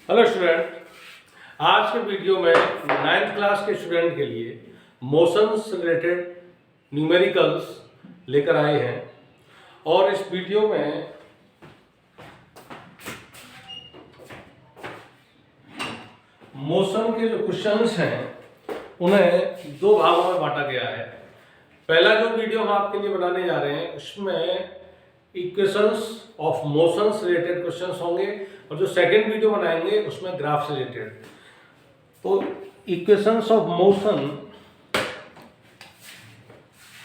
Hello student, आज के video में 9th क्लास के स्टूडेंट के लिए मोशंस रिलेटेड न्यूमेरिकल्स लेकर आए हैं। और इस वीडियो में मोशन के जो क्वेश्चंस हैं उन्हें दो भागों में बांटा गया है। पहला जो वीडियो हम आपके लिए बनाने जा रहे हैं उसमें equations of motions related questions होंगे और जो सेकंड वीडियो बनाएंगे उसमें ग्राफ से रिलेटेड। तो equations of motion,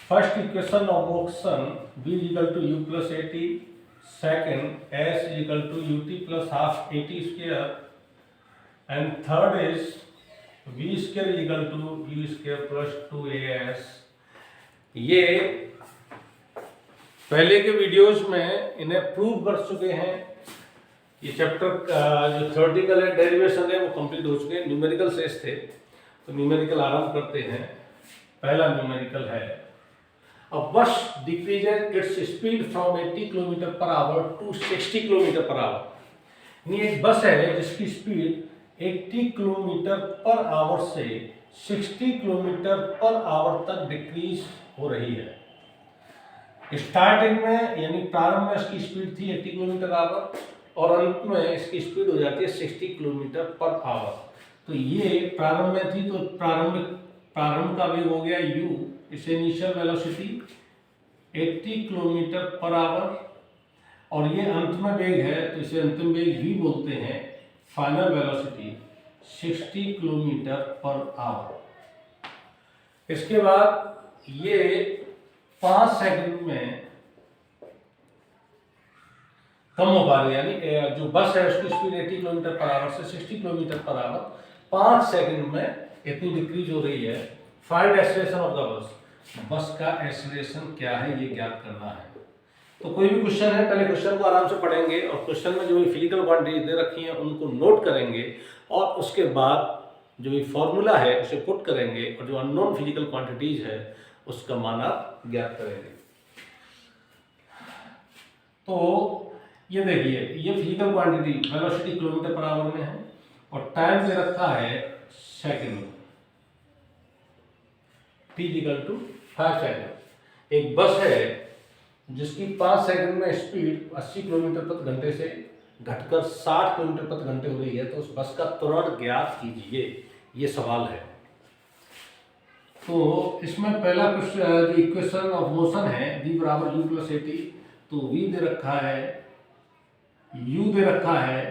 first equation of motion v equal to u plus a t, second s equal to u t plus half a t square, and third is v square equal to u square plus 2as। ये पहले के videos में इन्हें prove कर चुके हैं। ये chapter का जो थ्योरेटिकल है, डेरिवेशन है, वो कंप्लीट हो चुके हैं। न्यूमेरिकल शेष थे, तो न्यूमेरिकल आरंभ करते हैं। पहला न्यूमेरिकल है a bus decreases its speed from 80 kilometre per hour to 60 kilometre per hour. ये एक बस है जिसकी स्पीड 80 किलोमीटर पर आवर से 60 किलोमीटर पर आवर तक डिक्रीज हो रही है। स्टार्टिंग में यानी प्रारंभ में इसकी स्पीड थी 80 किलोमीटर आवर और अंत में इसकी स्पीड हो जाती है 60 किलोमीटर पर आवर। तो ये प्रारंभ में थी, तो प्रारंभ का वेग हो गया u, इसे initial velocity 80 kilometre per hour, और ये अंत में वेग है तो इसे अंतिम वेग v बोलते हैं। Final velocity 60 kilometre per our. इसके बाद ये 5 सेकंड में कम हो पा रही है, यानी जो बस है उसकी स्पीड 80 किलोमीटर पर आवर से 60 किलोमीटर पर आवर 5 सेकंड में इतनी डिक्रीज हो रही है। Find acceleration of the bus. बस का एक्सेलरेशन क्या है ये ज्ञात करना है। तो कोई भी क्वेश्चन है, पहले क्वेश्चन को आराम से पढ़ेंगे और क्वेश्चन में जो भी फिजिकल क्वांटिटी दे रखी है उनको नोट करेंगे और उसके बाद जो भी फॉर्मूला है उसे पुट करेंगे और जो अननोन फिजिकल क्वांटिटीज है उसका मान आप ज्ञात करेंगे। तो ये देखिए, ये physical quantity velocity kilometre per our में है और टाइम दे रखा है सेकंड में, t इक्वल टू 5 सेकंड। एक बस है जिसकी 5 सेकंड में स्पीड 80 किलोमीटर प्रति घंटे से घटकर 60 किलोमीटर प्रति घंटे हो रही है, तो उस बस का त्वरण ज्ञात कीजिए, ये सवाल है। तो इसमें पहला जो इक्वेशन ऑफ मोशन है v बराबर u प्लस ए टी, तो v दे रखा है, u दे रखा है,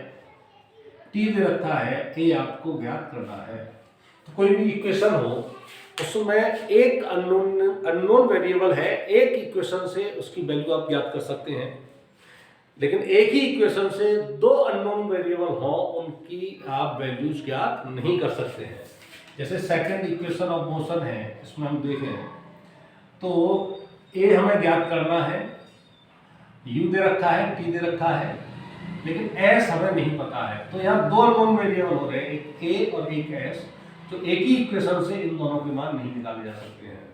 t दे रखा है, a आपको ज्ञात करना है। तो कोई भी इक्वेशन हो उसमें एक अननोन वेरिएबल है, एक इक्वेशन से उसकी वैल्यू आप ज्ञात कर सकते हैं, लेकिन एक ही इक्वेशन से दो अननोन वेरिएबल हो उनकी आप वैल्यूज ज्ञात नहीं कर सकते हैं। जैसे सेकंड इक्वेशन ऑफ मोशन है, इसमें हम देखें तो a हमें ज्ञात करना है, u दे रखा है, t दे रखा है, लेकिन s हमें नहीं पता है। तो यहाँ दो अननोन वेरिएबल हो रहे हैं, एक a और एक s, तो एक ही इक्वेशन से इन दोनों के मान नहीं निकाले जा सकते हैं।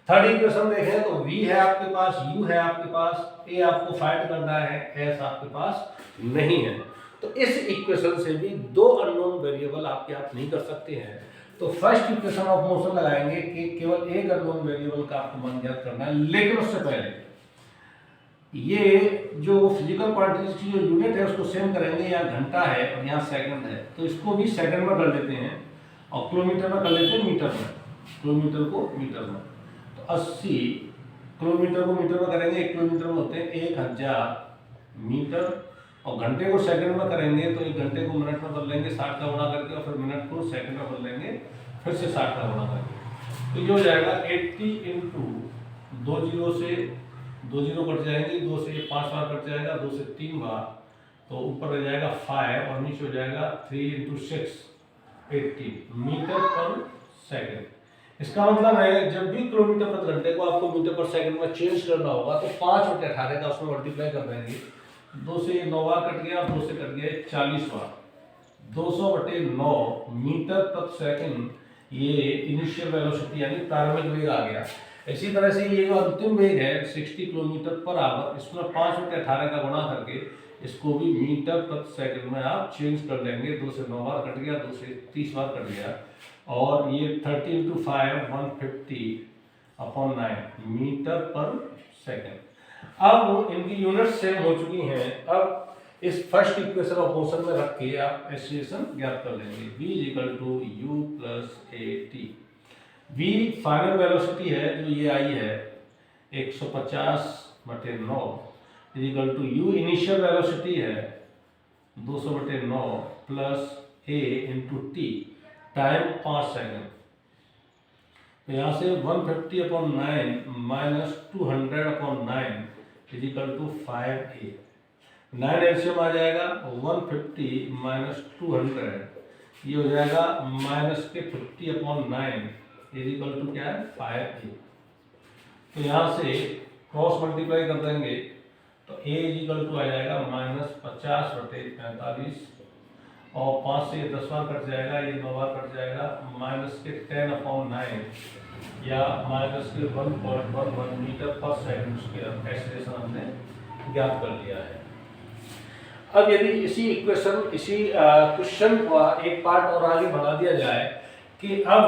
थर्ड इक्वेशन देखें तो v है आपके पास, u है आपके पास, a आपको फाइंड करना है, s आपके पास नहीं है। तो इस इक्वेशन से भी दो अननोन वेरिएबल आप ज्ञात नहीं कर सकते हैं। तो फर्स्ट इक्वेशन ऑफ मोशन लगाएंगे कि केवल एक अननोन वेरिएबल का आपको मान ज्ञात करना है, लेकिन उससे पहले ये जो फिजिकल क्वांटिटीज की जो यूनिट है उसको सेम करेंगे। यहाँ घंटा है और यहाँ सेकंड है, तो इसको भी सेकंड में कर लेते हैं और किलोमीटर में कर लेते हैं मीटर में, किलोमीटर को मीटर में। तो 80 किलोमीटर को मीटर में करेंगे, 1 किलोमीटर में होते हैं 1000 मीटर, और घंटे को सेकंड में करेंगे तो 1 घंटे को मिनट में बदल लेंगे 60 का गुणा करके, और फिर मिनट को सेकंड में बदल लेंगे फिर से 60 का गुणा करके। तो ये हो जाएगा 80 इंटू 2 जीरो से 2 जीरो कट जाएंगे, 2 से 5 बार कट जाएगा, 2 से 3 बार, तो ऊपर रह जाएगा 5 और नीचे हो जाएगा 3 इंटू 6 80 मीटर पर सेकंड। इसका मतलब है जब भी किलोमीटर प्रति घंटे को आपको मीटर पर सेकंड में चेंज करना होगा तो 5/18 का उसमें मल्टीप्लाई कर देंगे। 2 से 9 बार कट गया, 2 से कट गया 40 बार, 200/9 मीटर प्रति सेकंड ये इनिशियल वेलोसिटी यानी प्रारंभिक वेग आ गया। इसी तरह से ये जो अंतिम वेग है 60 किलोमीटर पर आवर, इसमें 5/18 का गुणा करके इसको भी मीटर प्रति सेकंड में आप चेंज कर लेंगे। 2 से 9 बार कट गया, 2 से 30 बार कट गया, और ये 30 × 5 150/9 मीटर पर सेकंड। अब इनकी यूनिट सेम हो चुकी हैं। अब इस फर्स्ट इक्वेशन ऑफ मोशन में रख के आप एक्सीलरेशन ज्ञात कर लेंगे। v = u + at। v final velocity है जो ये आई है 150/9 u इनिशियल वेलोसिटी है 200/9 plus a × t time 5 second. तो यहाँ से 150/9 - 200/9 = 5a। 9 एलसीएम आ जाएगा, 150 - 200 ये हो जाएगा -50/9 = क्या है 5a। तो यहाँ से क्रॉस मल्टीप्लाई कर देंगे तो a = आ जाएगा -50/45, और 5 से 10 बार कट जाएगा, ये 9 बार कट जाएगा, -10/9 या -1.11 मीटर पर सेकंड स्क्वायर एक्सीलरेशन हमने ज्ञात कर लिया है। अब यदि इसी क्वेश्चन का एक पार्ट और आगे बढ़ा दिया जाए कि अब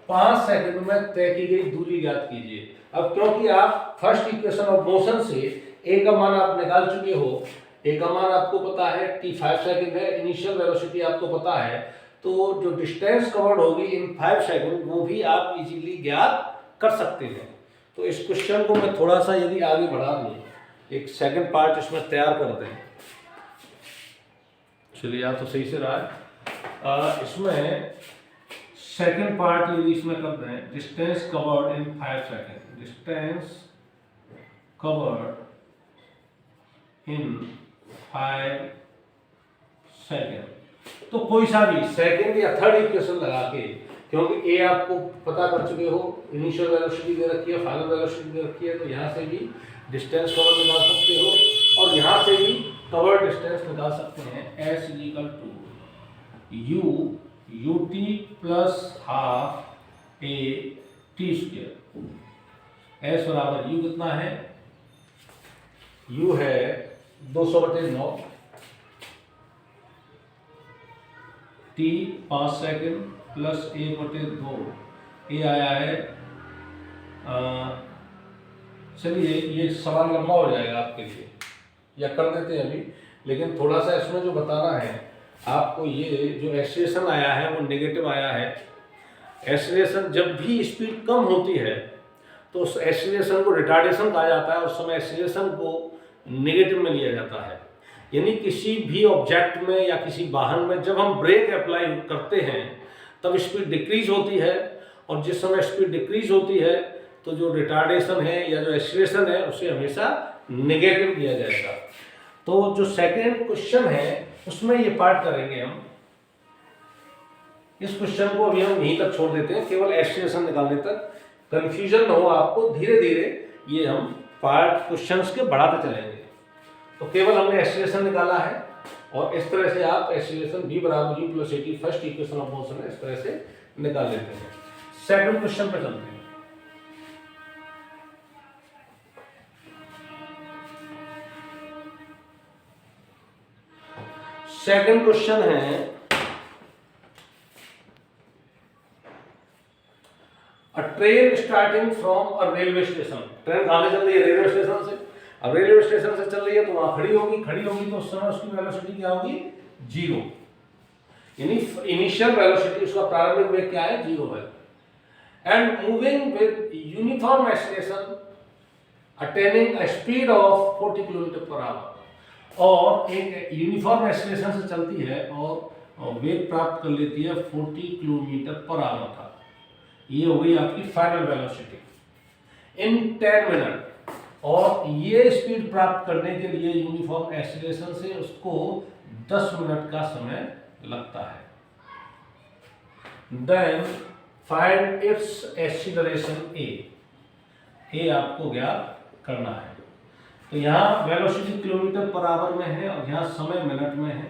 5 सेकंड में तय की गई दूरी ज्ञात कीजिए। अब क्योंकि आप फर्स्ट इक्वेशन ऑफ मोशन से a का मान आप निकाल चुके हो, a का मान आपको पता है t 5 सेकंड है, इनिशियल वेलोसिटी आपको पता है, तो जो डिस्टेंस कवर्ड होगी इन 5 सेकंड वो भी आप इजीली ज्ञात कर सकते हैं। तो इस क्वेश्चन को मैं थोड़ा सा यदि आगे बढ़ा दूं, एक सेकंड पार्ट इसमें तैयार कर दें। चलिए या तो सही से रहा है, इसमें सेकंड पार्ट यदि इसमें कर दें, डिस्टेंस कवर्ड इन 5 सेकंड, डिस्टेंस कवर्ड इन 5 सेकंड। तो कोई सा भी सेकंड या थर्ड इक्वेशन लगा के, क्योंकि ए आपको पता कर चुके हो, इनिशियल वेलोसिटी दे रखी है, फाइनल वेलोसिटी दे रखी है, तो यहाँ से भी डिस्टेंस कवर निकाल सकते हो और यहाँ से भी कवर डिस्टेंस निकाल सकते हैं। s = u ut + ½ a t²। s बराबर u कितना है, u है 200/9, t 5 second plus a/2, a आया है। चलिए ये सवाल लंबा हो जाएगा आपके लिए, या कर देते हैं अभी, लेकिन थोड़ा सा इसमें जो बताना है आपको, ये जो एक्सीलरेशन आया है वो नेगेटिव आया है। एक्सीलरेशन जब भी स्पीड कम होती है तो उस एक्सीलरेशन को रिटार्डेशन कहा जाता है, उस समय एक्सीलरेशन को नेगेटिव में लिया जाता है। यानी किसी भी ऑब्जेक्ट में या किसी वाहन में जब हम ब्रेक अप्लाई करते हैं तब स्पीड डिक्रीज होती है, और जिस समय स्पीड डिक्रीज होती है तो जो रिटार्डेशन है या जो एक्सीलरेशन है उसे हमेशा नेगेटिव लिया जाएगा। तो जो सेकंड क्वेश्चन है उसमें ये पार्ट करेंगे हम। इस क्वेश्चन को अभी हम यहीं तक छोड़ देते हैं, केवल एक्सीलरेशन निकालने तक, कंफ्यूजन न हो आपको, धीरे धीरे ये हम पार्ट क्वेश्चंस के बढ़ाते चलेंगे। तो केवल हमने एक्सीलरेशन निकाला है, और इस तरह से आप acceleration v = u + at first equation of motion है, इस तरह से निकाल लेते हैं। सेकंड क्वेश्चन पे चलते हैं। सेकंड क्वेश्चन है, अ train starting from a railway station. Train कहां से चल रही है, रेलवे स्टेशन से। अब रेलवे स्टेशन से चल रही है तो वहां खड़ी होगी तो उस समय उसकी वेलोसिटी क्या होगी, 0। यानी इनिशियल वेलोसिटी, उसका प्रारंभिक वेग क्या है, 0 है। And moving with uniform acceleration attaining a speed of 40 km/h, और एक यूनिफॉर्म एक्सीलरेशन से चलती है और वेग प्राप्त कर लेती है 40 km/h का। ये हो गई आपकी फाइनल वेलोसिटी इन 10 मिनट। और ये स्पीड प्राप्त करने के लिए यूनिफॉर्म एक्सीलरेशन से उसको 10 मिनट का समय लगता है। Then find its acceleration a आपको ज्ञात करना है। तो यहाँ वेलोसिटी km/h में है और यहाँ समय मिनट में है,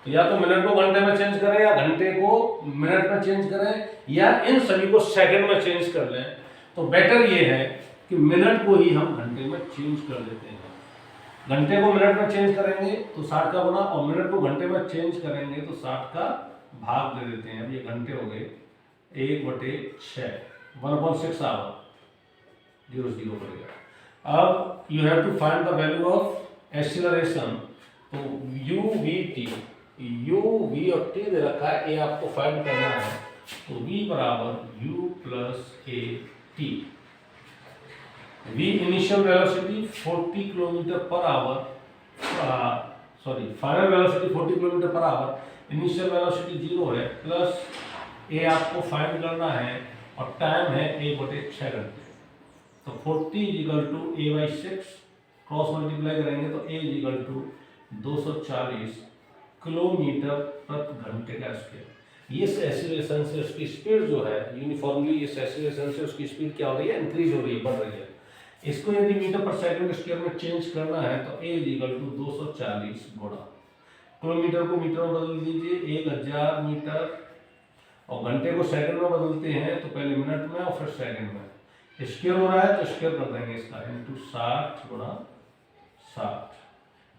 तो या तो मिनट को घंटे में चेंज करें या घंटे को मिनट में चेंज करें या इन सभी को सेकंड में चेंज कर लें। तो बेटर ये है कि मिनट को ही हम घंटे में चेंज कर देते हैं। घंटे को मिनट में चेंज करेंगे तो 60 का गुना, और मिनट को घंटे में चेंज करेंगे तो 60 का भाग दे देते हैं। अब ये घंटे हो गए 1/6, 1/6 आवर, 0 0 पड़ेगा। अब you have to find the value of acceleration. तो u v t, u v और t दे रखा है, ये आपको फाइंड करना है। तो v बराबर u plus a t। v initial velocity 40 kilometre per our, sorry final velocity 40 kilometre per our, initial velocity 0 है, प्लस a आपको फाइंड करना है और टाइम है 1/6 घंटे। तो 40 equal to a/6, cross multiply करेंगे तो a इक्वल टू 240 किलोमीटर प्रति घंटे का स्क्वायर। इस एक्सीलरेशन से उसकी स्पीड जो है यूनिफॉर्मली, इस एक्सीलरेशन से उसकी स्पीड क्या हो रही है, इंक्रीज हो रही है, बढ़ रही है। इसको यदि मीटर पर सेकंड स्क्वायर में चेंज करना है तो a इक्वल टू 240 गुणा, किलोमीटर को मीटर में बदल दीजिए 1000 मीटर, और घंटे को सेकंड में बदलते हैं तो पहले मिनट में और फिर सेकंड में। स्क्वायर हो रहा है तो स्क्वायर कर देंगे इसका, इंटू 60 गुणा 60।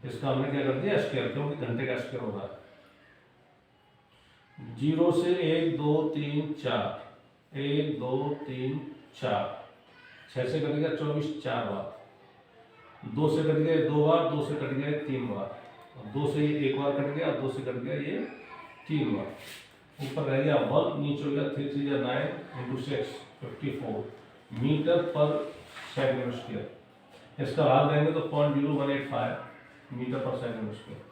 इसका हमने क्या कर दिया स्क्वायर, क्योंकि घंटे का स्क्वायर हो रहा है। 0 से 1 2 3 4, 1 2 3 4, 6 से कट गया 24, 4 बार, 2 से कट गए 2 बार, 2 से कट गए 3 बार, 2 से 1 बार कट गया, 2 से कट गया ये 3 बार, ऊपर रह गया 1, नीचे हो गया 3 3 9 इंटू 6 54 मीटर पर सेकंड स्क्वायर। इसका भाग देंगे तो 0.0185 मीटर पर second square.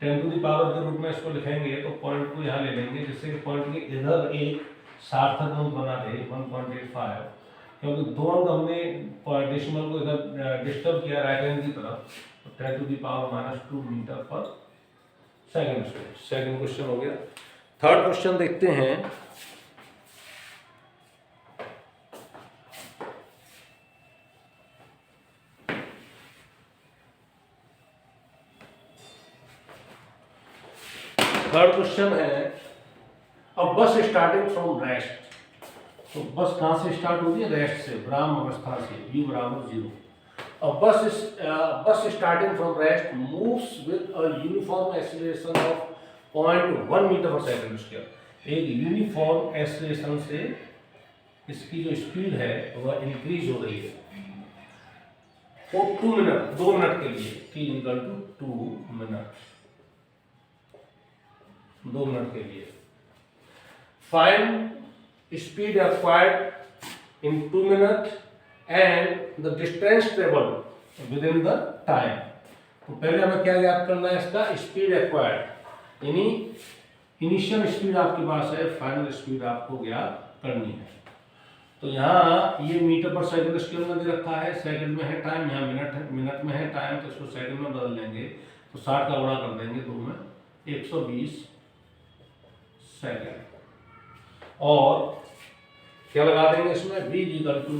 10 to the power के रूप में इसको लिखेंगे तो पॉइंट को यहाँ ले लेंगे, जिससे कि पॉइंट के इधर एक सार्थक अंक बना दे 1.85, क्योंकि दो अंक हमने डेसिमल को इधर डिस्टर्ब किया राइट हैंड की तरफ। तो 10 टू द पावर -2 मीटर पर सेकंड स्क्वायर। सेकंड क्वेश्चन हो गया। थर्ड क्वेश्चन देखते हैं। थर्ड क्वेश्चन है, अब बस स्टार्टिंग फ्रॉम रेस्ट। तो बस कहाँ से स्टार्ट होती है, रेस्ट से, विराम अवस्था से, u बराबर 0। अब bus starting from rest moves with a uniform acceleration of 0.1 metre पर सेकंड स्क्वायर। एक यूनिफॉर्म एक्सीलरेशन से इसकी जो स्पीड है वह इंक्रीज हो रही है वो 2 मिनट के लिए, t equal to 2 minute, 2 minute के लिए। Find speed acquired in 2 minute and the distance travelled within the time. तो पहले हमें क्या ज्ञात करना है, इसका स्पीड एक्वायर्ड, यानी इनिशियल स्पीड आपके पास है, फाइनल स्पीड आपको ज्ञात करनी है। तो यहाँ ये मीटर पर सेकंड स्क्वायर में दे रखा है, सेकंड में है टाइम, यहाँ मिनट में है टाइम, तो इसको सेकंड में बदल लेंगे तो 60 का गुणा कर देंगे 2 में, 120 सेकंड। और क्या लगा देंगे इसमें, v इक्वल टू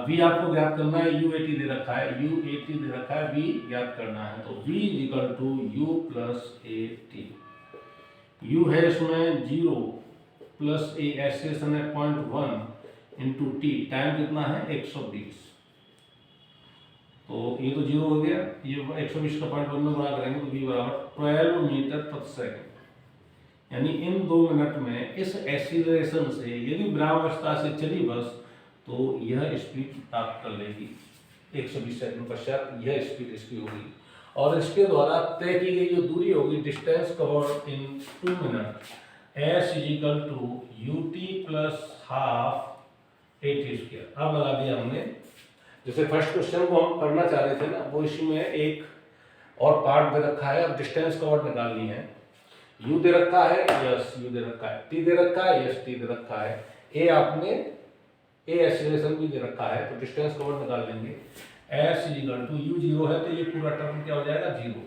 v आपको ज्ञात करना है, u80 दे रखा है, u80 दे रखा है, v ज्ञात करना है। तो v equal to u plus a/t। u है इसमें 0 प्लस a एक्सेलेरेशन है 0.1 इंटू t, टाइम कितना है 120। तो ये तो 0 हो गया, ये 120 का 0.1 में गुणा करेंगे तो v बराबर 12 मीटर प्रति सेकंड। यानी इन 2 मिनट में इस एक्सीलरेशन से यदि विराम अवस्था से चली बस तो यह स्पीड प्राप्त कर लेगी 120 सेकंड पश्चात, यह स्पीड इसकी होगी। और इसके द्वारा तय की गई जो दूरी होगी, distance covered in 2 minute, s equal to ut plus half at²। अब लगा दिया हमने, जैसे फर्स्ट क्वेश्चन को हम करना चाह रहे थे ना, वो इसी में एक और पार्ट दे रखा है, अब डिस्टेंस कवर्ड निकालनी है। u दे रखा है, यस u दे रखा है, t दे रखा है, यस t दे रखा है, a आपने a एक्सीलरेशन भी दे रखा है, तो डिस्टेंस कवर्ड निकाल लेंगे। s इक्वल टू u 0 है तो ये पूरा टर्म क्या हो जाएगा 0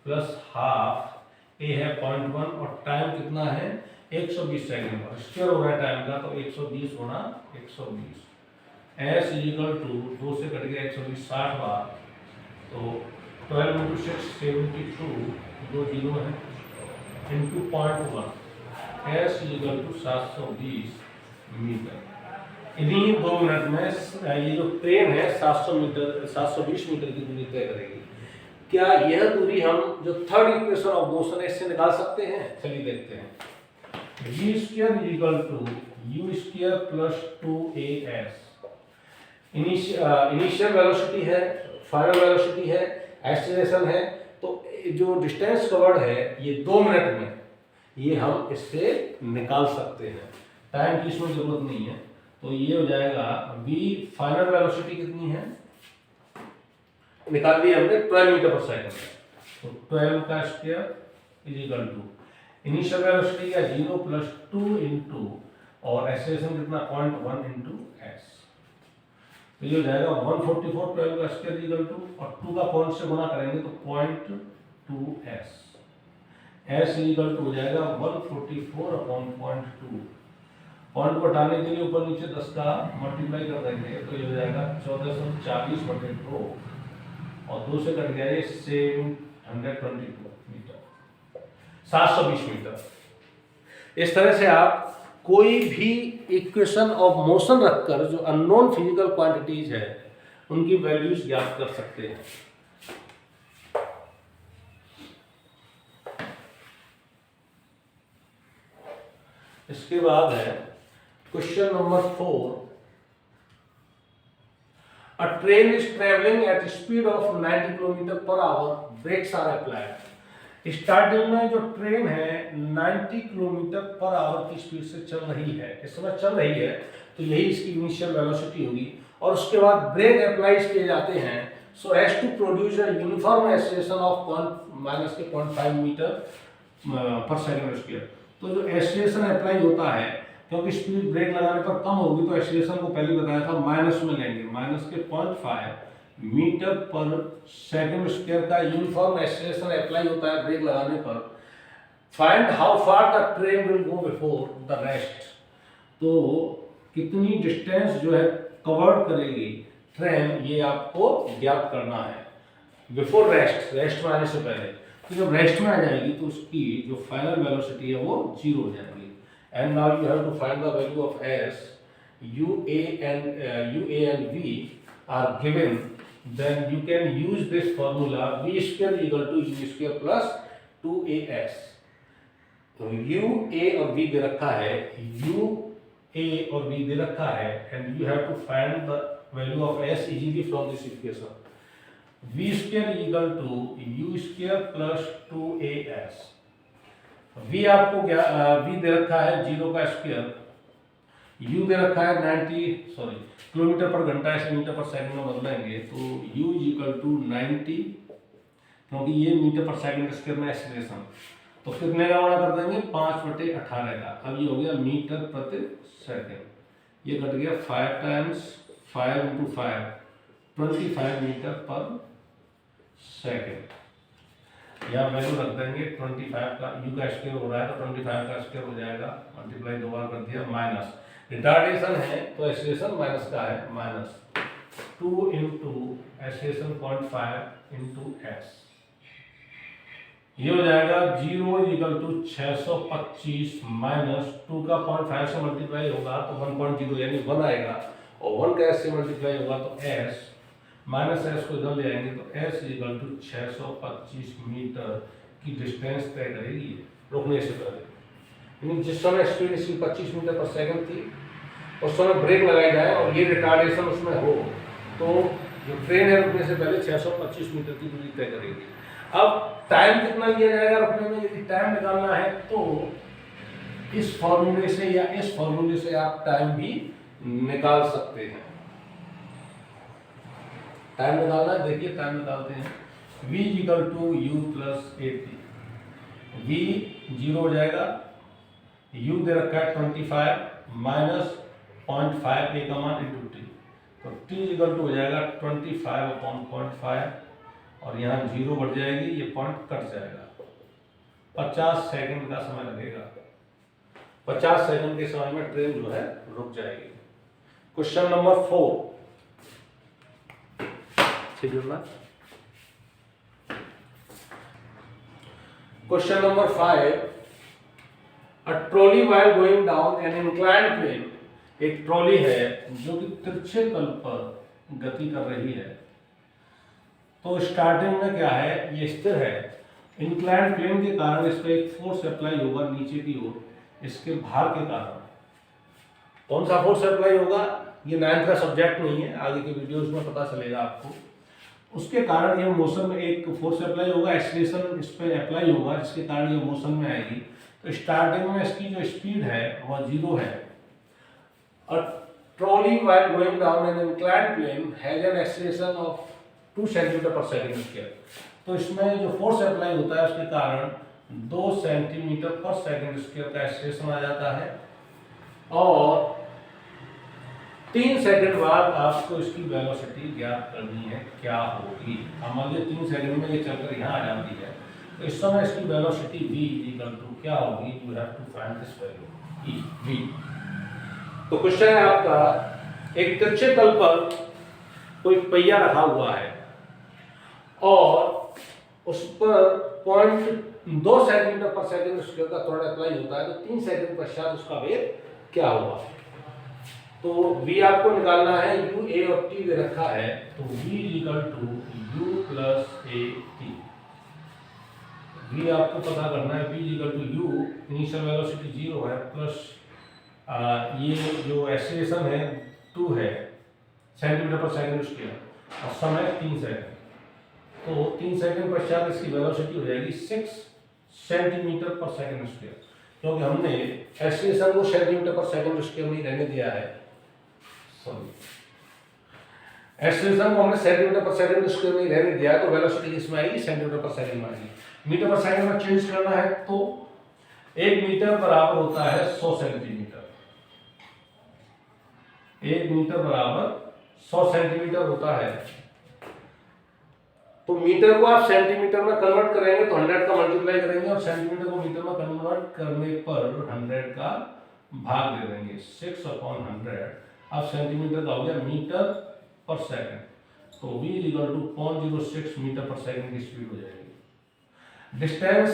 प्लस हाफ, a है 0.1 और टाइम कितना है 120 सेकंड, और स्क्वायर हो रहा है टाइम का तो 120 गुणा 120। s इक्वल टू 2 से कट गया 120 60 बार, तो 12 इंटू 6 72, 2 0 है, into 0.1, s equal to 720 metre. इन्हीं 2 मिनट में ये जो ट्रेन है 720 मीटर की दूरी तय करेगी। क्या यह दूरी हम जो थर्ड इक्वेशन ऑफ मोशन है इससे निकाल सकते हैं? चलिए देखते हैं। v square equal to u square plus 2as initial velocity है, फाइनल वेलोसिटी है, एक्सीलरेशन है। तो जो डिस्टेंस कवर्ड है ये 2 मिनट में, ये हम इससे निकाल सकते हैं। टाइम की इसमें जरूरत नहीं है। तो ये हो जाएगा v फाइनल वेलोसिटी कितनी है, निकाल दी हमने 12 मीटर पर सेकंड। तो 12 का square is equal to initial velocity का 0 प्लस 2 इंटू और एक्सेलरेशन कितना 0.1 इंटू एस। तो ये हो जाएगा 144 12 का स्क्वायर इक्वल टू और 2 का पॉइंट से गुणा करेंगे तो 0.2 एस। एस इक्वल टू हो जाएगा 144 अपॉन 0.2। पॉइंट को हटाने के लिए ऊपर नीचे 10 का मल्टीप्लाई कर देंगे तो ये हो जाएगा 1440 बटे 2 और 2 से कट गया ये 722 मीटर, 720 मीटर। इस तरह से आप कोई भी इक्वेशन ऑफ मोशन रखकर जो अननोन फिजिकल क्वांटिटीज है उनकी वैल्यूज ज्ञात कर सकते हैं। इसके बाद है question number 4। A train is traveling at speed of 90 km per hour. Brakes are applied. Starting में जो ट्रेन है 90 किलोमीटर पर आवर की स्पीड से चल रही है, इस समय चल रही है, तो यही इसकी इनिशियल वेलोसिटी होगी। और उसके बाद ब्रेक अप्लाई किए जाते हैं so as to produce a uniform acceleration of minus के 0.5 मीटर पर सेकंड स्क्वायर। तो जो एक्सीलरेशन अप्लाई होता है, क्योंकि स्पीड ब्रेक लगाने पर कम होगी तो एक्सीलरेशन को पहले बताया था माइनस में लेंगे, माइनस के 0.5 मीटर पर सेकंड स्क्वायर का यूनिफॉर्म एक्सीलरेशन अप्लाई होता है ब्रेक लगाने पर। Find how far the train will go before the rest. तो कितनी डिस्टेंस जो है कवर करेगी ट्रेन, ये आपको ज्ञात करना है बिफोर रेस्ट, रेस्ट में आने से पहले। तो जब रेस्ट में आ जाएगी तो उसकी जो फाइनल वेलोसिटी है वो 0 हो जाएगी। And now you have to find the value of s. u a and v are given, then you can use this formula v square equal to u square plus 2as। तो u a और v दे रखा है, u a और v दे रखा है, and you have to find the value of s easily from this equation। v square equal to u square plus 2as। v आपको क्या v दे रखा है 0 का स्क्वायर, u दे रखा है 90 किलोमीटर पर घंटा, ऐसे मीटर पर सेकंड में बदलेंगे तो u इक्वल टू 90, क्योंकि ये मीटर पर सेकंड स्क्वायर में एक्सीलरेशन, तो कितने का गुणा कर देंगे 5/18 का। अब ये हो गया मीटर प्रति सेकंड, ये घट गया 5 टाइम्स 5 × 5 25 मीटर पर सेकंड। यहाँ वैल्यू रख देंगे 25 का, u का स्क्वायर हो रहा है तो 25 का स्क्वायर हो जाएगा, मल्टीप्लाई 2 बार कर दिया, माइनस रिटार्डेशन है तो एक्सीलरेशन माइनस का है, minus 2 into acceleration 0.5 into S. ये हो जाएगा 0 इक्वल टू 625 माइनस 2 का 0.5 से मल्टीप्लाई होगा तो 1.0 यानी 1 आएगा, और 1 का एस से मल्टीप्लाई होगा तो एस, माइनस एस को इधर ले आएंगे तो एस इक्वल टू 625 मीटर की डिस्टेंस तय करेगी रुकने से पहले। यानी जिस समय स्पीड इसकी 25 मीटर पर सेकंड थी उस समय ब्रेक लगाई जाए और ये रिटार्डेशन उसमें हो तो जो ट्रेन है रुकने से पहले 625 मीटर की दूरी तय करेगी। अब टाइम कितना लिया जाएगा रुकने में, यदि टाइम निकालना है तो इस फॉर्मूले से या इस फॉर्मूले से आप टाइम भी निकाल सकते हैं। टाइम निकालना है, देखिए टाइम निकालते हैं। v equal to u plus 80, v 0 हो जाएगा, u दे रखा है 25 माइनस 0.5 a का मान इंटू टी, तो t इक्वल टू हो जाएगा 25 अपॉन 0.5 और यहाँ 0 बढ़ जाएगी, ये पॉइंट कट जाएगा। 50 सेकंड का समय लगेगा, 50 सेकंड के समय में ट्रेन जो है रुक जाएगी। Question number 4 question number 5। A trolley while going down an inclined plane एक ट्रॉली है जो कि तिरछे तल पर गति कर रही है। तो स्टार्टिंग में क्या है, ये स्थिर है, इंक्लाइंड प्लेन के कारण इस पर एक फोर्स अप्लाई होगा नीचे की ओर इसके भार के कारण। कौन सा फोर्स अप्लाई होगा, ये 9th का सब्जेक्ट नहीं है, आगे के वीडियोस में पता चलेगा आपको। उसके कारण ये मोशन में एक फोर्स अप्लाई होगा, एक्सीलरेशन इस पर अप्लाई होगा जिसके कारण ये मोशन में आएगी। तो स्टार्टिंग में इसकी जो स्पीड है वह 0 है। और trolley while going down an inclined plane has an acceleration of 2 centimeter per second square। तो इसमें जो फोर्स अप्लाई होता है उसके कारण 2 सेंटीमीटर पर सेकंड स्क्वायर का एक्सीलरेशन आ जाता है। और 3 सेकंड बाद आपको इसकी वेलोसिटी ज्ञात करनी है, क्या होगी। मान लीजिए 3 सेकंड में ये चलकर यहाँ आ जाती है, तो इस समय इसकी वेलोसिटी v इक्वल टू क्या होगी, you have to find this value e v। तो क्वेश्चन है आपका, एक तिरछे तल पर कोई पहिया रखा हुआ है और उस पर 0.2 सेंटीमीटर पर सेकंड स्क्वायर का त्वरण अप्लाई होता है, तो 3 सेकंड पश्चात उसका वेग क्या होगा। तो v आपको निकालना है, u, a और t दे रखा है, तो v equal to u plus a t। v आपको पता करना है, v equal to u, initial velocity 0 है, प्लस ये जो एक्सीलरेशन है 2 है सेंटीमीटर पर सेकंड स्क्वायर और समय 3 सेकंड। तो 3 सेकंड पश्चात इसकी वेलोसिटी हो जाएगी 6 सेंटीमीटर पर सेकंड स्क्वायर, क्योंकि हमने एक्सीलरेशन को सेंटीमीटर पर सेकंड स्क्वायर में रहने दिया है। सॉरी, एक्सीलरेशन को हमने सेंटीमीटर पर सेकंड स्क्वायर में रहने दिया है, तो वेलोसिटी इसमें आएगी सेंटीमीटर पर सेकंड में आएगी। मीटर पर सेकंड में चेंज करना है तो 1 मीटर बराबर होता है 100 सेंटीमीटर। 1 मीटर बराबर 100 सेंटीमीटर होता है। तो मीटर को आप सेंटीमीटर में कन्वर्ट करेंगे तो 100 का मल्टीप्लाई करेंगे और सेंटीमीटर को मीटर में कन्वर्ट करने पर 100 का भाग दे देंगे। 6/100 अब सेंटीमीटर का हो गया मीटर पर सेकंड। तो v इक्वल टू 0.06 मीटर पर सेकंड की स्पीड हो जाएगी। डिस्टेंस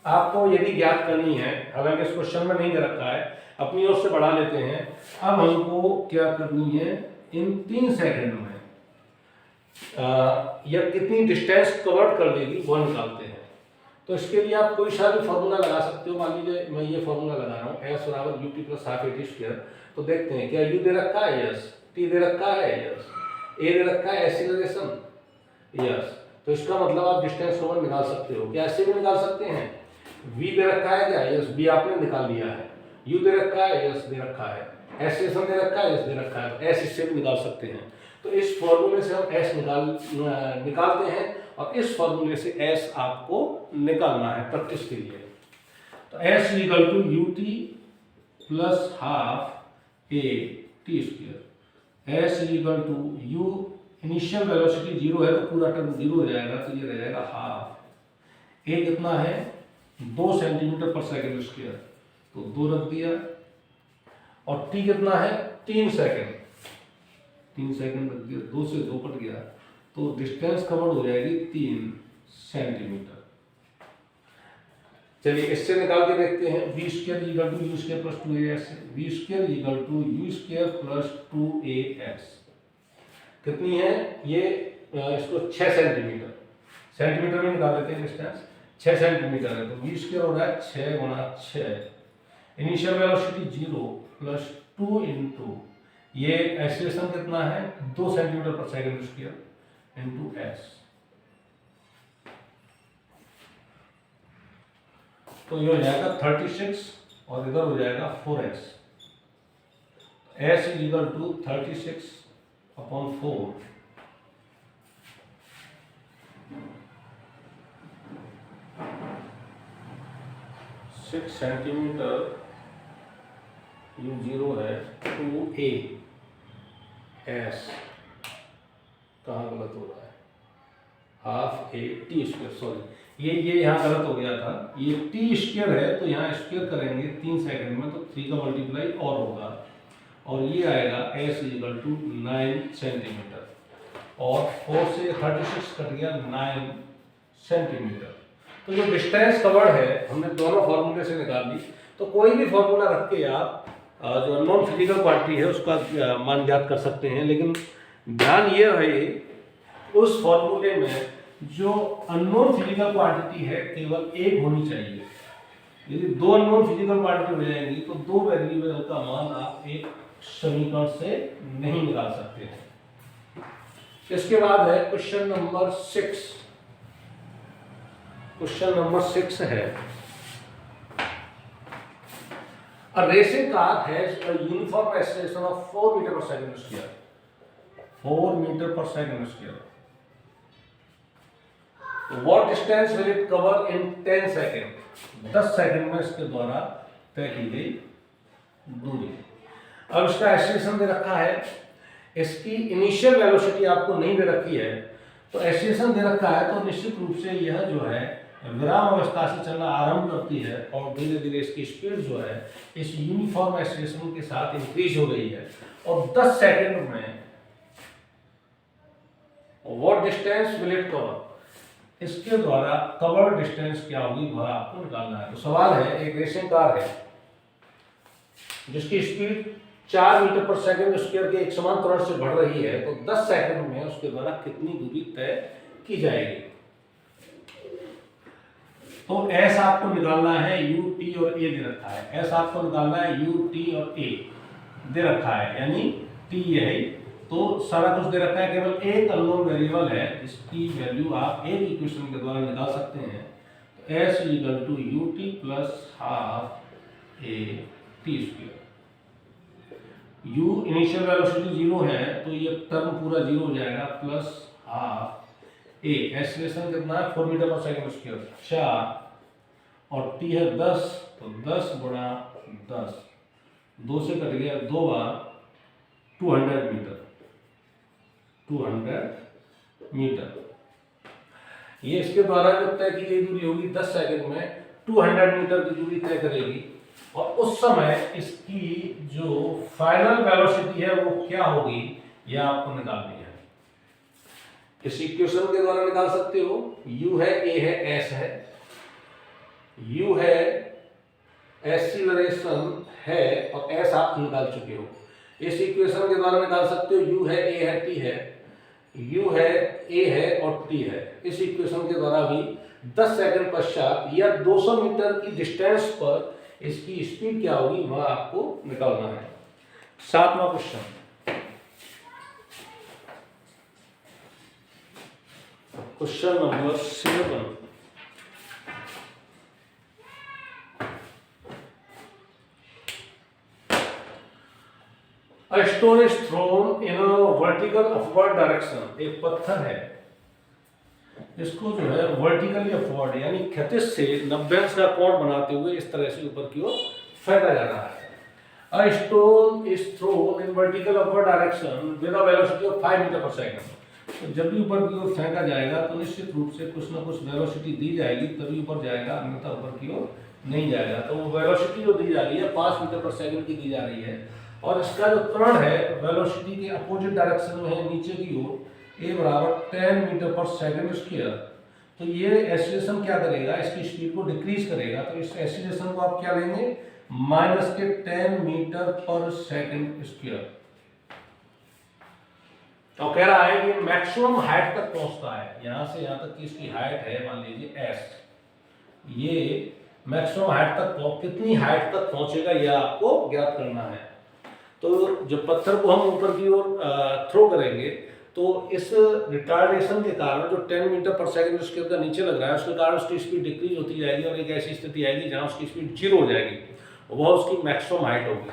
आपको यदि ज्ञात करनी है, हालांकि इस क्वेश्चन में नहीं दे रखा है, अपनी ओर से बढ़ा लेते हैं। अब हमको क्या करनी है, इन 3 सेकंड में यह कितनी डिस्टेंस कवर कर लेगी वो निकालते हैं। तो इसके लिए आप कोई सा भी फॉर्मूला लगा सकते हो। मान लीजिए मैं ये फॉर्मूला लगा रहा हूँ, s बराबर ut plus half at square. तो देखते हैं क्या u दे रखा है, यस, t दे रखा है, यस, a दे रखा है, एक्सीलरेशन, यस। तो इसका मतलब आप डिस्टेंस कवर निकाल सकते हो। क्या ऐसे भी निकाल सकते हैं, v दे रखा है क्या, यस, b आपने निकाल लिया है, u दे रखा है, यस दे रखा है, एक्सीलरेशन दे रखा है, यस दे रखा है, s इससे भी निकाल सकते हैं। तो इस फॉर्मूले से हम s निकालते हैं और इस फॉर्मूले से s आपको निकालना है प्रैक्टिस के लिए। तो s equal to ut plus half a t square. s equal to u, initial velocity 0 है तो पूरा टर्म 0 हो जाएगा, तो ये रह जाएगा हाफ। a कितना है, 2 सेंटीमीटर पर सेकंड स्क्वायर, तो 2 रख दिया। और t कितना है, 3 सेकंड, 3 सेकंड रख दिया, 2 से 2 कट गया, तो डिस्टेंस कवर हो जाएगी 3 सेंटीमीटर। चलिए इससे निकाल के देखते हैं। v square equal to u square plus 2as, v square equal to u square plus 2as कितनी है, ये इसको 6 सेंटीमीटर, सेंटीमीटर में निकाल देते हैं डिस्टेंस। 6 सेंटीमीटर है तो v स्क्वायर हो रहा है 6 गुणा 6। इनिशियल वेलोसिटी 0 प्लस 2 इंटू ये एक्सीलरेशन कितना है, 2 सेंटीमीटर पर सेकंड स्क्वायर इंटू s। तो ये हो जाएगा 36 और इधर हो जाएगा 4s। s is equal to 36/4। Six centimetre u 0 है 2a s, कहाँ गलत हो रहा है, half a t square, sorry ये यहाँ गलत हो गया था, ये t स्क्वायर है तो यहाँ स्क्वायर करेंगे 3 सेकंड में तो 3 का मल्टीप्लाई और होगा और ये आएगा s इक्वल टू 9 सेंटीमीटर और 4 से 36 कट गया 9 सेंटीमीटर। तो जो डिस्टेंस कवर्ड है हमने दोनों फॉर्मूले से निकाल ली। तो कोई भी फॉर्मूला रख के आप जो अननोन फिजिकल क्वांटिटी है उसका मान ज्ञात कर सकते हैं। लेकिन ध्यान ये रहे उस फॉर्मूले में जो अननोन फिजिकल क्वांटिटी है केवल एक होनी चाहिए। यदि दो अननोन फिजिकल क्वांटिटी हो जाएंगी तो दो वेरिएबल का मान आप एक समीकरण से नहीं निकाल सकते हैं। इसके बाद है क्वेश्चन नंबर 6। क्वेश्चन नंबर 6 है A racing car has a uniform acceleration of 4 meter per second square. 4 meter per second square. What distance will it cover in 10 seconds? 10 second में इसके द्वारा तय की गई दूरी। अब इसका एक्सीलरेशन दे रखा है, इसकी इनिशियल वेलोसिटी आपको नहीं दे रखी है, तो एक्सीलरेशन दे रखा है तो निश्चित रूप से यह जो है विराम अवस्था से चलना आरंभ करती है और धीरे धीरे इसकी स्पीड जो है इस यूनिफॉर्म एक्सीलरेशन के साथ इंक्रीज हो गई है और 10 सेकंड में what distance will it cover, इसके द्वारा कवर डिस्टेंस क्या होगी वह आपको निकालना है। तो सवाल है, एक रेसिंग कार है जिसकी स्पीड 4 मीटर पर सेकंड स्क्वायर के एक समान त्वरण से बढ़ रही है, तो 10 सेकंड में उसके द्वारा कितनी दूरी तय की जाएगी। तो एस आपको निकालना है, यू टी और ए दे रखा है। एस आपको निकालना है, यू टी और ए दे रखा है, यानी टी ये है। तो सारा कुछ दे रखा है, केवल एक अननोन वेरिएबल है जिसकी वैल्यू आप एक इक्वेशन के द्वारा निकाल सकते हैं। तो s equal to u t plus half a t square. U initial velocity 0 है तो ये टर्म पूरा 0 हो जाएगा, प्लस हाफ ए एक्सीलरेशन कितना है 4 मीटर पर सेकंड स्क्वायर 4 और टी है 10, तो 10 गुणा 10, 2 से कट गया 2 बार 200 मीटर, 200 मीटर। ये इसके द्वारा जो तय की गई दूरी होगी 10 सेकंड में 200 मीटर की दूरी तय करेगी और उस समय इसकी जो फाइनल वेलोसिटी है वो क्या होगी यह आपको निकालनी है। इस इक्वेशन के द्वारा निकाल सकते हो। u है, a है, s है, u है, एक्सीलरेशन है और s आप निकाल चुके हो। इस इक्वेशन के द्वारा निकाल सकते हो u है, a है, t है, u है, a है और t है। इस इक्वेशन के द्वारा भी 10 सेकंड पश्चात या 200 मीटर की डिस्टेंस पर इसकी स्पीड क्या होगी वह आपको निकालना है। 7वां question, question number 7। A stone is thrown in a vertical upward direction. एक पत्थर है, इसको जो है वर्टिकली अपवर्ड यानी क्षैतिज से 90 अंश का कोण बनाते हुए इस तरह से ऊपर की ओर फेंका जा रहा है। A stone is thrown in vertical upward direction with a velocity of 5 metre पर सेकंड। तो जब भी ऊपर की ओर फेंका जाएगा तो निश्चित रूप से कुछ ना कुछ वेलोसिटी दी जाएगी तभी ऊपर जाएगा, अन्यथा ऊपर की ओर नहीं जाएगा। तो वो वेलोसिटी जो दी जा रही है 5 मीटर पर सेकंड की दी जा रही है और इसका जो त्वरण है वेलोसिटी के अपोजिट डायरेक्शन में है, नीचे की ओर, a बराबर 10 मीटर पर सेकंड स्क्वायर। तो ये एक्सीलरेशन क्या करेगा, इसकी स्पीड को डिक्रीज करेगा। तो इस एक्सीलरेशन को आप क्या लेंगे, माइनस के 10 मीटर पर सेकंड स्क्वायर। तो कह रहा है कि मैक्सिमम हाइट तक पहुंचता है, यहां से यहां तक की इसकी हाइट है मान लीजिए s। ये मैक्सिमम हाइट तक कितनी हाइट तक पहुंचेगा यह आपको ज्ञात करना है। तो जब पत्थर को हम ऊपर की ओर थ्रो करेंगे तो इस रिटार्डेशन के कारण जो 10 मीटर पर सेकंड स्क्वायर का नीचे लग रहा है उसके कारण उसकी स्पीड डिक्रीज होती जाएगी और एक ऐसी स्थिति आएगी जहां उसकी स्पीड 0 हो जाएगी, वह उसकी मैक्सिमम हाइट होगी।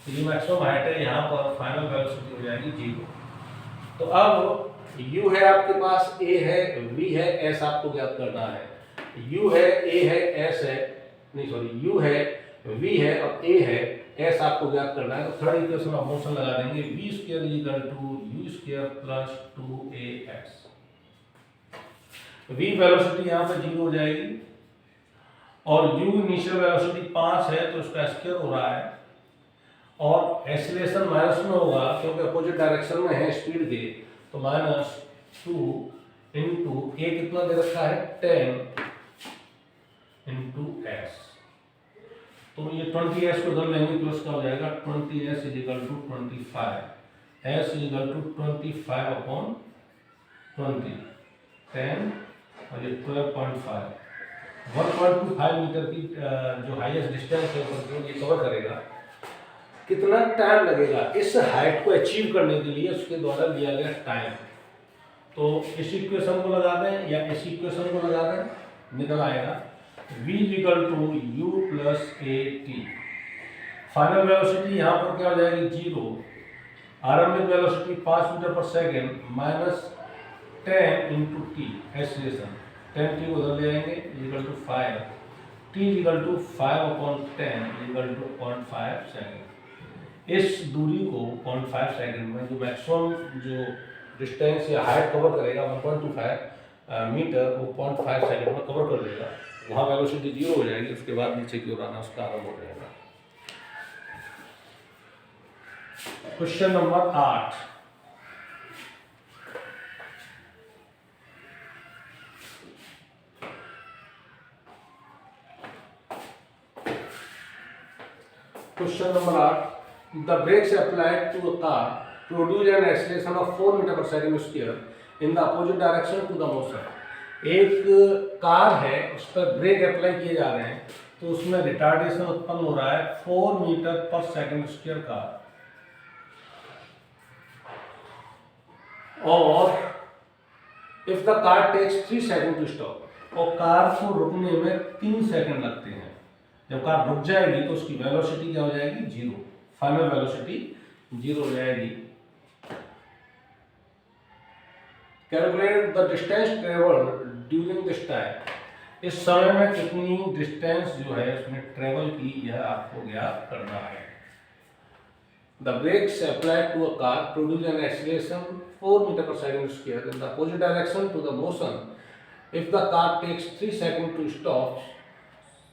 तो ये मैक्सिमम हाइट है, यहाँ पर फाइनल वेलोसिटी हो जाएगी 0। तो अब u है आपके पास, a है, v है, s आपको ज्ञात करना है। u है, a है, s है, नहीं सॉरी u है, v है और a है, s आपको ज्ञात करना है। तो थर्ड इक्वेशन ऑफ मोशन लगा देंगे, v square equal to u square plus 2as। v velocity यहाँ पे 0 हो जाएगी और u इनिशियल वेलोसिटी 5 है तो उसका स्क्वायर हो रहा है और एक्सीलरेशन माइनस में होगा क्योंकि अपोजिट डायरेक्शन में है स्पीड के, तो -2 इंटू a कितना दे रखा है 10 इंटू s। तो ये 20s को इधर लेंगे तो इसका हो जाएगा 20s is equal to 25, s is equal to 25 upon 20, 10 और ये 12.5, 1.25 मीटर की जो हाईएस्ट डिस्टेंस है ऊपर ये कवर करेगा। कितना टाइम लगेगा इस हाइट को अचीव करने के लिए, उसके द्वारा लिया गया टाइम। तो इस इक्वेशन को लगा दें या इस इक्वेशन को लगा दें, निकल आएगा v equal to u plus a t. Final velocity यहाँ पर क्या हो जाएगी 0, आरंभिक velocity 5 metre per second minus 10 into t acceleration, 10 टी को उधर ले आएंगे equal to 5, t equal to 5 upon 10 equal to 0.5 second. इस दूरी को 0.5 सेकंड में जो मैक्सिमम जो डिस्टेंस या हाइट कवर करेगा 1.25 मीटर, वो 0.5 सेकंड में कवर कर देगा। वहाँ वेलोसिटी 0 हो जाएगी, उसके बाद नीचे की ओर आना उसका आरंभ हो जाएगा। Question number 8, question number 8, the brakes applied to a car produce an acceleration of 4 meter per second square in the opposite direction to the motion। एक कार है, उस पर ब्रेक अप्लाई किए जा रहे हैं, तो उसमें रिटार्डेशन उत्पन्न हो रहा है 4 मीटर पर सेकंड स्क्वायर का, और if the car takes 3 second to stop, और कार को रुकने में 3 सेकंड लगते हैं। जब कार रुक जाएगी तो उसकी वेलोसिटी क्या हो जाएगी 0, फाइनल वेलोसिटी 0 हो जाएगी। Calculate the distance travelled during this time. इस समय में कितनी डिस्टेंस जो है उसमें ट्रेवल की, यह आपको ज्ञात करना है। The brakes applied to a car produce an acceleration 4 metre पर second square in the opposite direction to the motion. If the car takes 3 second to stop,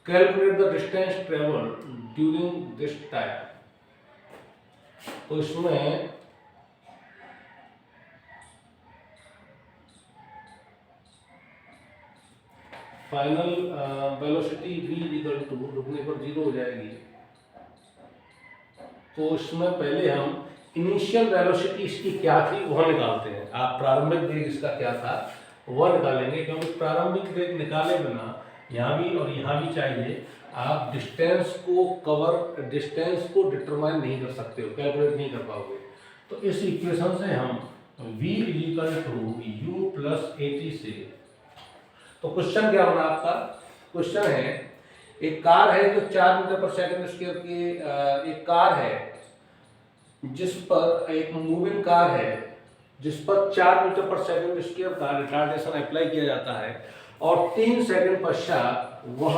calculate the distance travelled during this time. तो इसमें final velocity v equal to रुकने पर 0 हो जाएगी। तो इसमें पहले हम इनिशियल वेलोसिटी इसकी क्या थी वह निकालते हैं। आप प्रारंभिक वेग इसका क्या था वह निकालेंगे, क्योंकि प्रारंभिक वेग निकाले बिना यहाँ भी और यहाँ भी चाहिए, आप डिस्टेंस को डिटरमाइन नहीं कर सकते हो, कैलकुलेट नहीं कर पाओगे। तो इस इक्वेशन से हम v equal to u plus a t से, तो क्वेश्चन क्या होना आपका, क्वेश्चन है एक कार है जो 4 मीटर पर सेकंड स्क्वायर की एक कार है, जिस पर एक मूविंग कार है जिस पर 4 मीटर पर सेकंड स्क्वायर का रिटार्डेशन अप्लाई किया जाता है, और 3 सेकंड पश्चात वह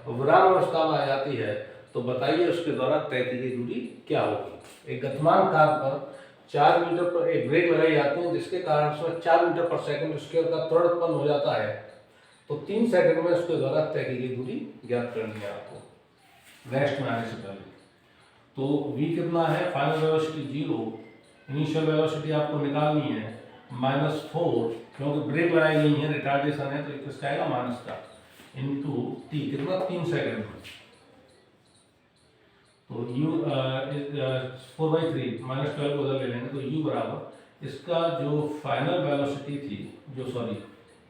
विराम अवस्था में आ जाती है। तो बताइए उसके द्वारा तय की गई दूरी क्या होगी। एक गतिमान कार पर 4 मीटर पर एक ब्रेक लगाई जाती है, जिसके कारण उसमें 4 मीटर पर सेकंड स्क्वायर का त्वरण उत्पन्न हो जाता है। तो 3 सेकंड में उसके द्वारा तय की गई दूरी ज्ञात करनी है आपको नेक्स्ट में आने से पहले। तो v कितना है, फाइनल वेलोसिटी 0, इनिशियल वेलोसिटी आपको निकालनी है -4, क्योंकि ब्रेक लगाई गई है, रिटार्डेशन है, तो किसका आएगा माइनस का, इंटू टी कितना 3 सेकंड में। तो u 4/3 -12 उधर ले लेंगे, तो u बराबर इसका जो फाइनल वेलोसिटी थी, जो सॉरी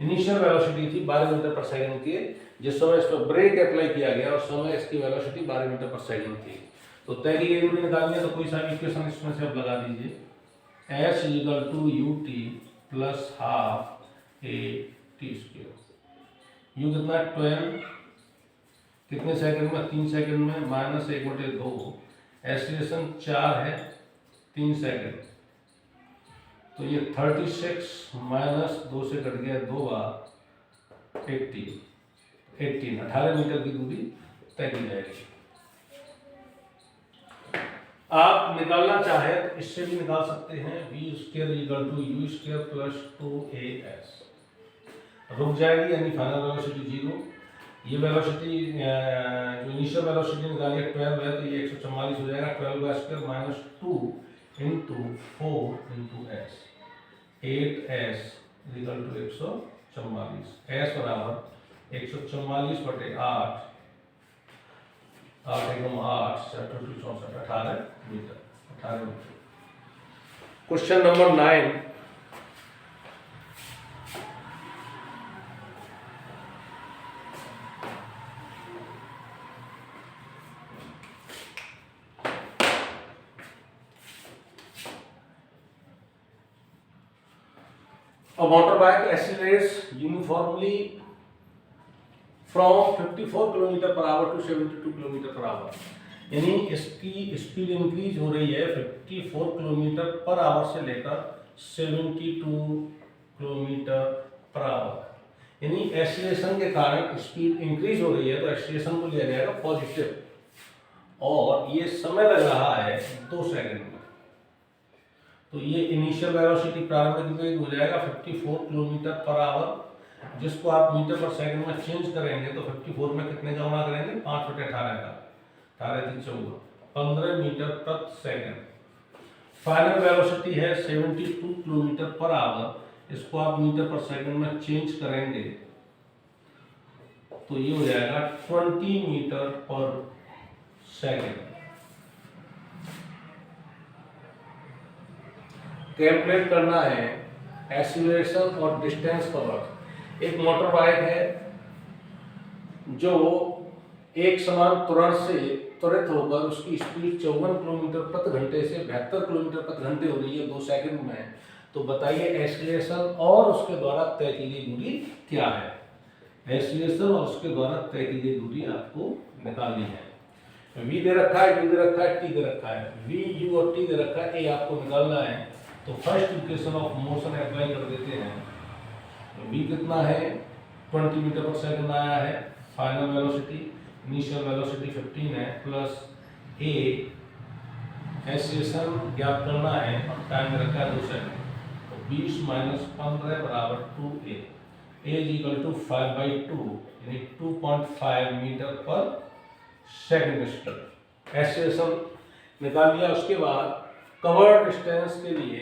इनिशियल वेलोसिटी थी 12 मीटर पर सेकंड की, जिस समय इस पर ब्रेक अप्लाई किया गया उस समय इसकी वेलोसिटी 12 मीटर पर सेकंड थी। तो तय की गई दूरी निकालनी है, तो कोई सा भी इक्वेशन इसमें से आप लगा दीजिए, s equal to u t plus half a t square. U कितना 12 कितने सेकंड में, 3 सेकंड में, -1/2, एक्सीलरेशन 4 है 3 सेकंड, तो ये 36 -2 से कट गया 2 बार 18 मीटर की दूरी तय की जाएगी। आप निकालना चाहे तो इससे भी निकाल सकते हैं, v² equal to u² plus 2as। रुक जाएगी यानी फाइनल वेलोसिटी 0। ये वेलोसिटी जो इनिशियल वेलोसिटी निकाली है 12 है, तो ये 144 हो जाएगा, 12² -2 into 4 into s, 8s equal to 144, s बराबर 144/8 8 एकम 8 64 18 मीटर 18 मीटर। Question number 9, a motorbike accelerates uniformly from 54 km per hour to 72 km per hour, यानी इसकी स्पीड इंक्रीज हो रही है 54 किलोमीटर पर आवर से लेकर 72 किलोमीटर पर आवर, यानी एक्सीलरेशन के कारण स्पीड इंक्रीज हो रही है, तो एक्सीलरेशन को लिया जाएगा पॉजिटिव, और ये समय लग रहा है 2 सेकंड में। तो ये इनिशियल वेलोसिटी प्रारंभिक वेग हो जाएगा 54 किलोमीटर पर आवर, जिसको आप मीटर पर सेकंड में चेंज करेंगे तो 54 में कितने का गुणा करेंगे, 5/18 का, 18 15 मीटर प्रति सेकंड। फाइनल वेलोसिटी है 72 किलोमीटर पर आवर, इसको आप मीटर पर सेकंड में चेंज करेंगे तो ये हो जाएगा 20 मीटर पर सेकंड। कैलकुलेट करना है एक्सीलरेशन और डिस्टेंस कवर्ड। एक मोटर बाइक है जो एक समान त्वरित होकर उसकी स्पीड 54 किलोमीटर प्रति घंटे से 72 किलोमीटर प्रति घंटे हो रही है 2 सेकंड में, तो बताइए एक्सीलरेशन और उसके द्वारा तय की गई दूरी क्या है। एक्सीलरेशन और उसके द्वारा तय की गई दूरी आपको निकालनी है। v दे रखा है, u दे रखा है, t दे रखा है। v, u और t दे रखा है, a आपको निकालना है। तो first equation of motion apply कर देते हैं। v कितना है, 20 मीटर पर सेकंड आया है। फाइनल वेलोसिटी, इनिशियल वेलोसिटी 15 है, प्लस a एक्सीलरेशन ज्ञात करना है और टाइम रखा है 2 सेकंड, तो 20 माइनस 15 बराबर 2a, a is equal to 5/2 यानी 2.5 मीटर पर सेकंड स्क्वायर। एक्सीलरेशन निकाल लिया। उसके बाद कवर डिस्टेंस के लिए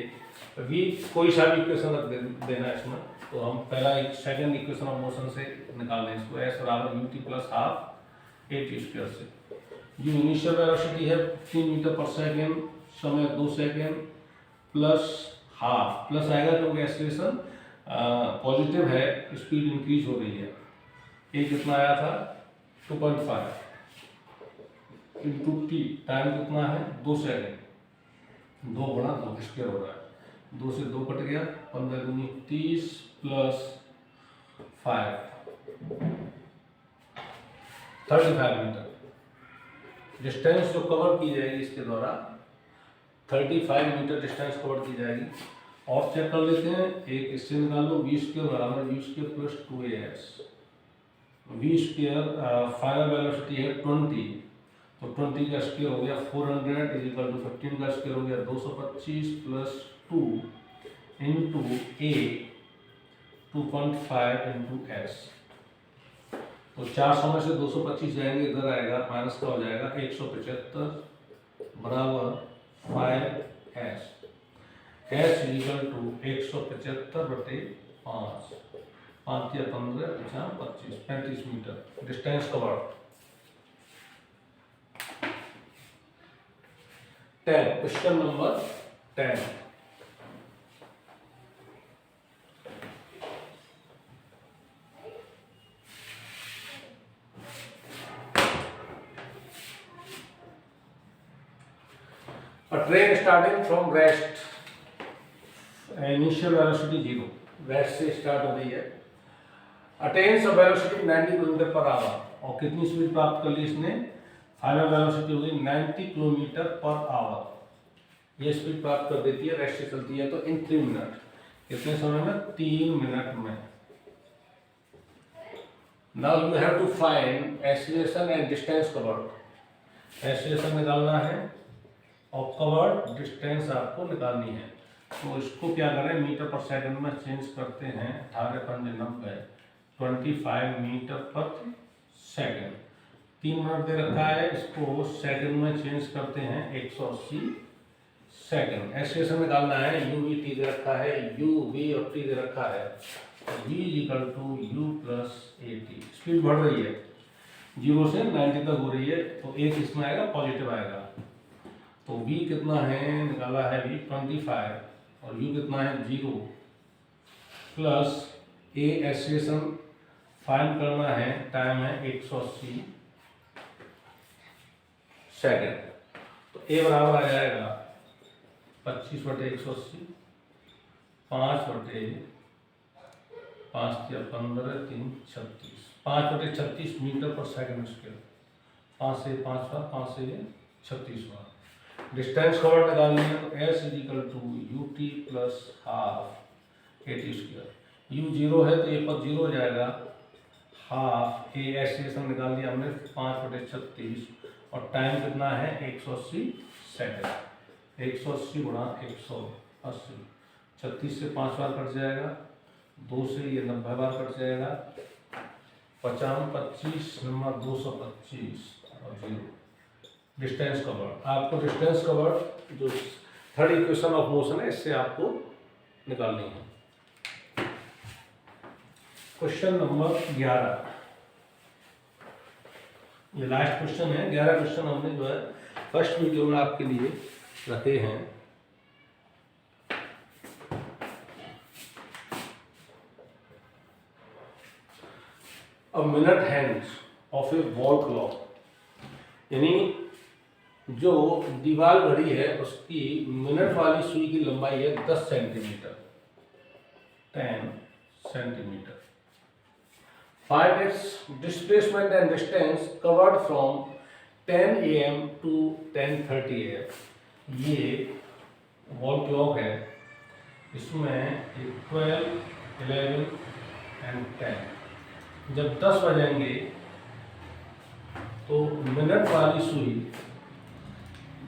v कोई सा भी इक्वेशन रख देना है इसमें, तो हम पहला एक सेकंड इक्वेशन ऑफ मोशन से निकाल लें इसको, s बराबर ut plus half at square से। u इनिशियल वेलोसिटी है 3 मीटर पर सेकंड, समय 2 सेकंड, प्लस हाफ, प्लस आएगा क्योंकि एक्सीलरेशन पॉजिटिव है, स्पीड इंक्रीज हो रही है। a कितना आया था 2.5 इंटू टी, टाइम कितना है 2 सेकंड, 2 गुणा 2 स्क्वायर हो रहा है, 2 से 2 कट गया, 15 दूनी 30 प्लस 5 35 मीटर। डिस्टेंस जो कवर की जाएगी इसके द्वारा 35 मीटर डिस्टेंस कवर की जाएगी। और चेक कर लेते हैं, एक इससे निकाल लो, v स्क्वायर बराबर v square plus 2as। v square final velocity है 20, तो 20 का स्क्वायर हो गया 400 इज इक्वल टू 15 का स्क्वायर हो गया 225 plus 2 into a 2.5 into s। तो 400 में से 225 जाएंगे, इधर आएगा माइनस का हो जाएगा 175 बराबर 5s। s is equal to 175/5, 5 या 15 25 35 मीटर distance cover. 10, question number 10। A train starting from rest, initial velocity 0, rest से स्टार्ट हो रही है, attains a velocity 90 kilometre per hour, और कितनी स्पीड प्राप्त कर ली इसने, फाइनल वेलोसिटी होगी 90 किलोमीटर पर आवर। ये स्पीड प्राप्त कर देती है, रेस्ट से चलती है, तो इन 3 मिनट, कितने समय में, 3 मिनट में। Now you have to find acceleration and distance covered. Acceleration निकालना है और कवर्ड डिस्टेंस आपको निकालनी है। तो इसको क्या करें, मीटर पर सेकंड में चेंज करते हैं, 18×90 25 मीटर प्रति सेकंड। 3 मिनट दे रखा है, इसको सेकंड में चेंज करते हैं 180 सेकंड। एक्सीलरेशन निकालना है, u v t दे रखा है, u v और t दे रखा है, v equal to u plus at। Speed बढ़ रही है, 0 से 90 तक हो रही है, तो एक इसमें आएगा पॉजिटिव आएगा। तो v कितना है, निकाला है v 25 और u कितना है 0 प्लस a एक्सेलेरेशन फाइंड करना है, टाइम है 180 सेकेंड। तो a बराबर आ जाएगा 25/180, 5/5 15 3 36, 5/36 मीटर पर सेकेंड स्क्वायर। 5 से 5 बार, 5 से 36 बार। डिस्टेंस कवर निकालनी है, तो s = ut plus half at square. u 0 है तो ये पद 0 हो जाएगा, हाफ a एक्सेलेरेशन निकाल दिया हमने 5/36 और टाइम कितना है 180 सेकेंड। 180 गुणा 180, 36 से 5 बार कट जाएगा, 2 से ये 90 बार कट जाएगा, 50 25 नंबर 225 और 0। डिस्टेंस कवर, आपको डिस्टेंस कवर जो थर्ड इक्वेशन ऑफ मोशन है इससे आपको निकालनी है। क्वेश्चन नंबर 11, ये लास्ट क्वेश्चन है। 11 क्वेश्चन हमने जो है फर्स्ट वीडियो में आपके लिए रखे हैं। A minute hands of A wall clock, यानी जो दीवार घड़ी है उसकी मिनट वाली सुई की लंबाई है 10 centimetre, 10 centimetre. Find its displacement and distance covered from 10 AM to 10:30 AM। ये वॉल क्लॉक है, इसमें 12, 11 एंड 10। जब 10 बजेंगे तो मिनट वाली सुई,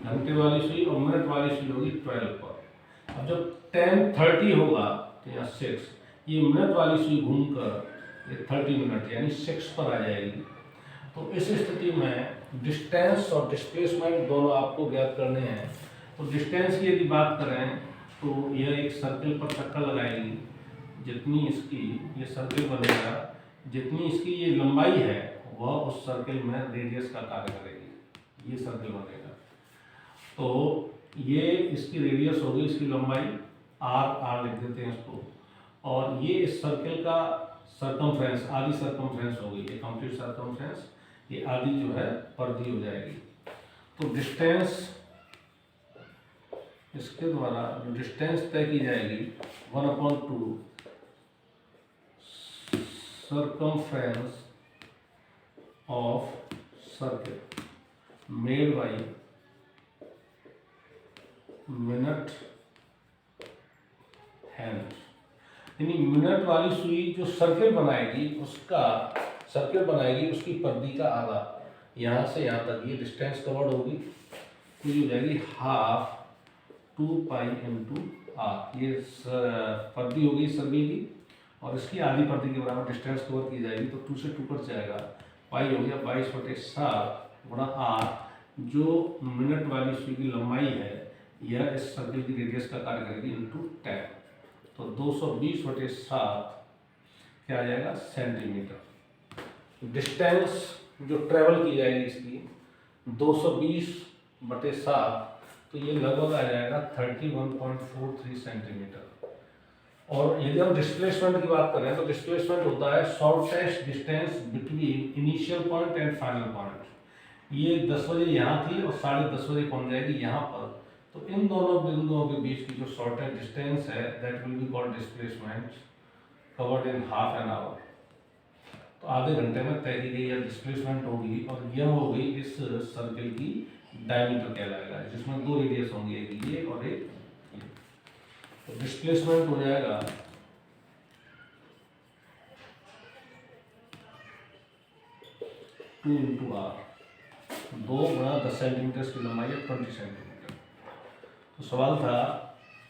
घंटे वाली सुई और मिनट वाली सुई होगी 12 पर। अब जब 10:30 होगा तो यहाँ 6, ये मिनट वाली सुई घूमकर ये 30 मिनट यानी 6 पर आ जाएगी। तो इस स्थिति में डिस्टेंस और डिस्प्लेसमेंट दोनों आपको ज्ञात करने हैं। तो डिस्टेंस की यदि बात करें तो यह एक सर्कल पर चक्कर लगाएगी, जितनी इसकी ये सर्कल बनेगा, जितनी इसकी ये लंबाई है वह उस सर्कल में रेडियस का कार्य करेगी। ये सर्कल बनेगा तो ये इसकी रेडियस होगी, इसकी लंबाई r लिख देते हैं इसको, और ये इस सर्कल का सर्कमफ्रेंस, आधी सर्कमफ्रेंस होगी, ये कंप्लीट सर्कमफ्रेंस, ये आधी जो है परिधि हो जाएगी। तो डिस्टेंस, इसके द्वारा जो डिस्टेंस तय की जाएगी 1/2 circumference of circle made by minute hand. यानी मिनट वाली सुई जो सर्कल बनाएगी उसकी परिधि का आधा, यहाँ से यहाँ तक ये डिस्टेंस कवर्ड होगी, तो ये हो जाएगी हाफ 2π × r। ये परिधि होगी सर्कल की और इसकी आधी परिधि के बराबर डिस्टेंस कवर की जाएगी, तो 2 से 2 कट जाएगा, पाई हो गया 22/7 गुणा r। जो मिनट वाली सुई की लंबाई है यह इस सर्कल की रेडियस का कार्य करेगी इंटू 10, तो 220/7 क्या आ जाएगा सेंटीमीटर। डिस्टेंस जो ट्रेवल की जाएगी इसकी 220/7, तो ये लगभग आ जाएगा 31.43 सेंटीमीटर। और यदि हम डिस्प्लेसमेंट की बात करें तो डिस्प्लेसमेंट होता है shortest distance between initial point and final point. ये 10 बजे यहाँ थी और 10:30 बजे पहुँच जाएगी यहाँ पर, तो इन दोनों बिंदुओं के बीच की जो शॉर्टेस्ट डिस्टेंस है that will be called displacement covered in half an hour. तो आधे घंटे में तय की गई यह डिस्प्लेसमेंट होगी और यह होगी इस सर्कल की डायमीटर कहलाएगा, जिसमें 2 रेडियस होंगे, एक ये और एक ये। तो डिस्प्लेसमेंट हो जाएगा 2 × r, 2 × 10 सेंटीमीटर की लंबाई है 20 सेंटीमीटर। तो सवाल था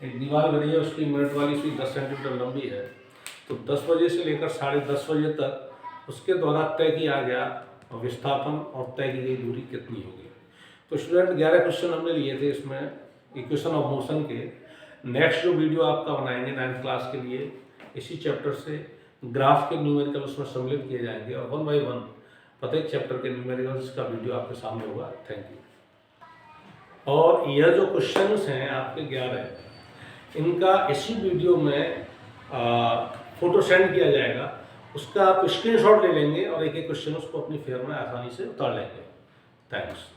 एक दीवार घड़ी है, उसकी मिनट वाली सुई 10 सेंटीमीटर लंबी है, तो 10 बजे से लेकर 10:30 बजे तक उसके द्वारा तय किया गया विस्थापन और तय की गई दूरी कितनी होगी। तो स्टूडेंट 11 क्वेश्चन हमने लिए थे इसमें इक्वेशन ऑफ मोशन के। नेक्स्ट जो वीडियो आपका बनाएंगे 9th क्लास के लिए, इसी चैप्टर से ग्राफ के न्यूमेरिकल उसमें सम्मिलित किए जाएंगे और 1 by 1 प्रत्येक चैप्टर के न्यूमेरिकल्स का वीडियो आपके सामने होगा। Thank you. और यह जो क्वेश्चंस हैं आपके 11, इनका इसी वीडियो में फोटो सेंड किया जाएगा, उसका आप स्क्रीनशॉट ले लेंगे और एक एक क्वेश्चन उसको अपनी फेयर में आसानी से उतार लेंगे। थैंक्स।